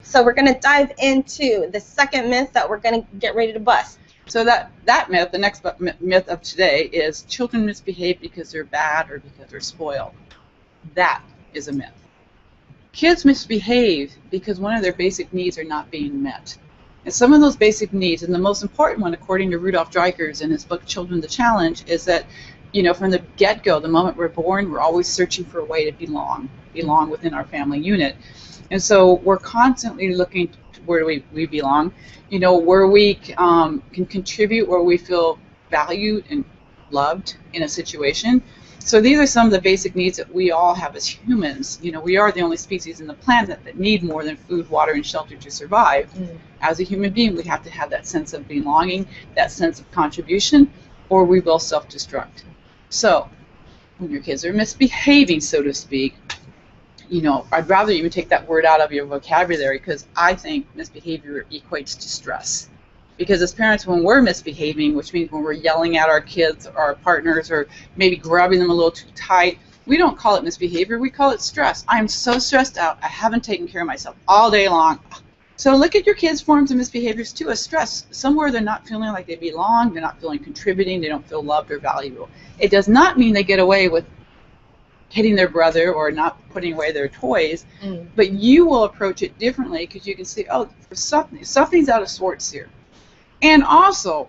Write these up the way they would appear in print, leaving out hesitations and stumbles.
So we're going to dive into the second myth that we're going to get ready to bust. So that myth, the next myth of today, is children misbehave because they're bad or because they're spoiled. That is a myth. Kids misbehave because one of their basic needs are not being met. And some of those basic needs, and the most important one, according to Rudolf Dreikurs in his book Children the Challenge, is that, you know, from the get-go, the moment we're born, we're always searching for a way to belong within our family unit. And so we're constantly looking to where do we belong, you know, where we can contribute, where we feel valued and loved in a situation. So these are some of the basic needs that we all have as humans. You know, we are the only species in the planet that need more than food, water, and shelter to survive. As a human being, we have to have that sense of belonging, that sense of contribution, or we will self-destruct. So when your kids are misbehaving, so to speak, you know, I'd rather even take that word out of your vocabulary, because I think misbehavior equates to stress. Because as parents, when we're misbehaving, which means when we're yelling at our kids or our partners or maybe grabbing them a little too tight, we don't call it misbehavior, we call it stress. I'm so stressed out, I haven't taken care of myself all day long. So look at your kids' forms of misbehaviors too as stress. Somewhere they're not feeling like they belong, they're not feeling contributing, they don't feel loved or valuable. It does not mean they get away with hitting their brother or not putting away their toys, but you will approach it differently because you can see, oh, something's out of sorts here. And also,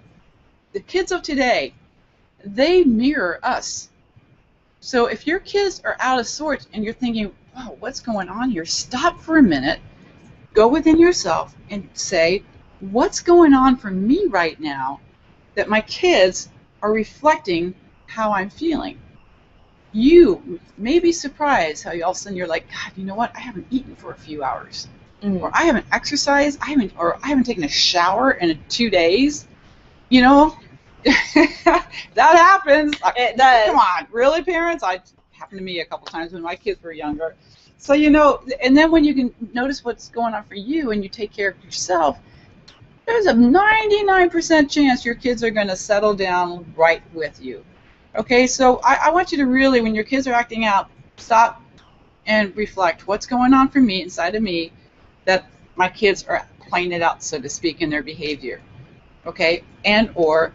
the kids of today, they mirror us. So if your kids are out of sorts and you're thinking, wow, what's going on here? Stop for a minute, go within yourself and say, what's going on for me right now that my kids are reflecting how I'm feeling? You may be surprised how all of a sudden you're like, God, you know what? I haven't eaten for a few hours. Or I haven't exercised, I haven't taken a shower in 2 days. You know, that happens. It does. Come on, really, parents? It happened to me a couple times when my kids were younger. So, you know, and then when you can notice what's going on for you and you take care of yourself, there's a 99% chance your kids are going to settle down right with you. Okay, so I want you to really, when your kids are acting out, stop and reflect what's going on for me, inside of me, that my kids are playing it out, so to speak, in their behavior. Okay, and or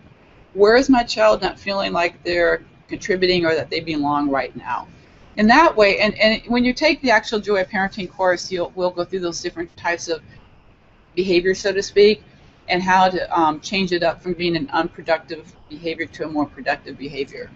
where is my child not feeling like they're contributing or that they belong right now? And that way, and when you take the actual Joy of Parenting course, we'll go through those different types of behavior, so to speak, and how to change it up from being an unproductive behavior to a more productive behavior.